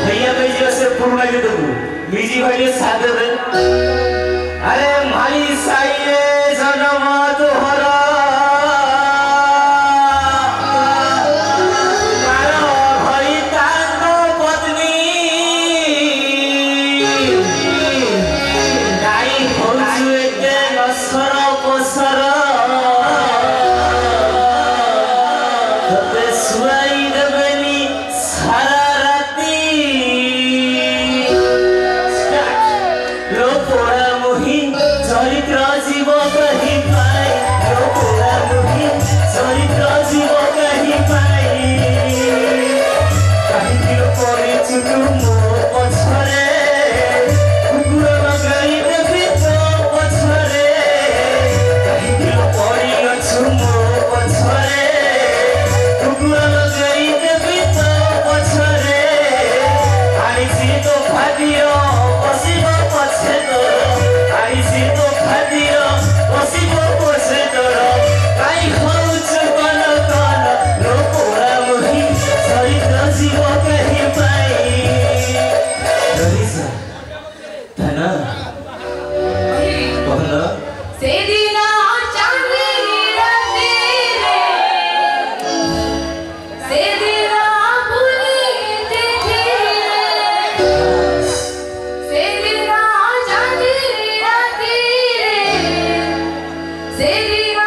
भैया भेजियो से पूर्ण लगे तो बीजी भाई साथ दे अरे माली साईले जन्म तोहरा मारो भई तानो पत्नी दाई होजु एके नसर पसर तते सुआई देबेनी सारा चरित्र जीव कहीं पाए चरित्र जीव कहीं पाए कहीं दिल पड़े चुटू मो पछरे कुकुर लगाई देवी तो पछरे कहीं दिल पड़ी अछु मो पछरे कुकुर लगाई देवी तो पछरे आई सी तो भादियो पसिब पछे तो आई सी तो भादियो पसिब पछे तो काई होउछ कन कन लोकोरा मोहि चरित्र जीव कहीं पाई रहिसा धना कहना से दिन चांदनी राते से दिन भूली देखी से दिन चांदनी राते से दिन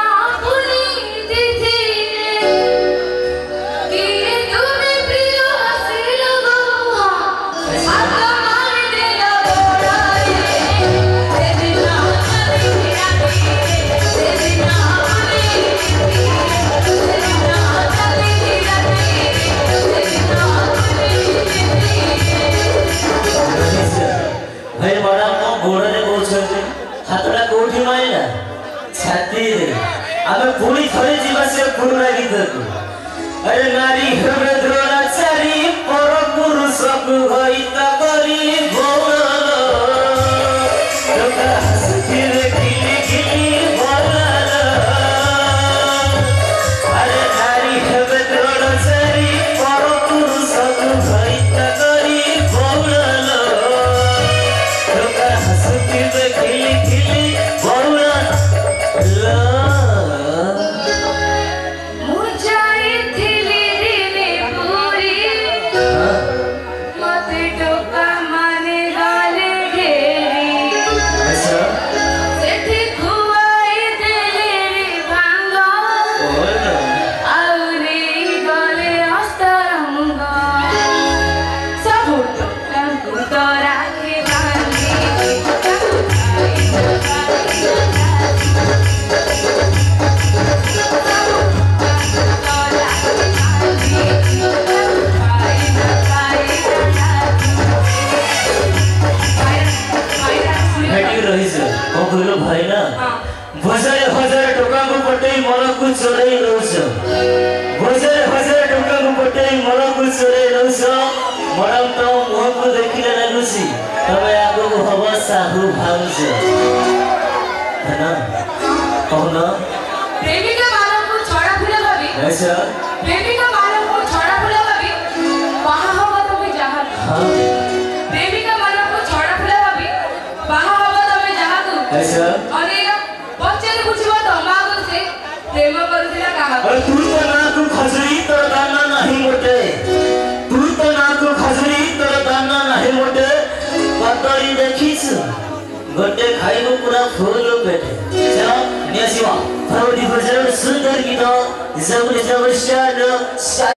भूली देखी कि तुम्हें प्रिय से लगो आत्मा मार देला बोराए से दिन चांदनी राते से दिन भूली देखी से दिन चांदनी राते से दिन भूली देखी भाई बड़ा मो गोड़े बोलछते हातडा कोठी माइला छाती रे आमे पुरी थरे जीवा से पुर लागी दकु अरे नारी हमे द्रोणाचारी पर पुरुष को होइता करी बोल लोका हंसती रे खिली खिली बोल अरे नारी हमे द्रोणाचारी पर पुरुष को होइता करी बोल लोका हंसती रे खिली खिली बोल मुझाई थिली दिने पूरी मत टोका माने गाले घेरी सेठी खुआई देले रे भांगा आउरी गले अस्तरंग सब टोका तो राखे बांधी भाई ना भजरे भजरे टोका को पटे मन को चोरई रहुछ भजरे भजरे टोका को पटे मन को चोरई रहुछ मडम तो मुह को देखिले लागुसी तबे आगो हवा साहू भाउज है ना कहना प्रेमिका मानव को छड़ा फुला भाभी ऐसा प्रेमिका मानव को छड़ा फुला भाभी बाहा हवा तुम्हें जहां हां प्रेमिका मानव को छड़ा फुला भाभी बाहा हवा तुम्हें जहां तू ऐसा अरे बच्चे ने पूछवा तो मागो से प्रेम करूला कहा अरे तू तो ना तू खजरी तर दाना नहीं मोटे तू तो ना तू खजरी तर दाना नहीं मोटे पतरी देखिस गोटे खाइबो पूरा फूल पेटे चलो नेसिवा फरोडी भजन सुंदर गीत जबर जबर शान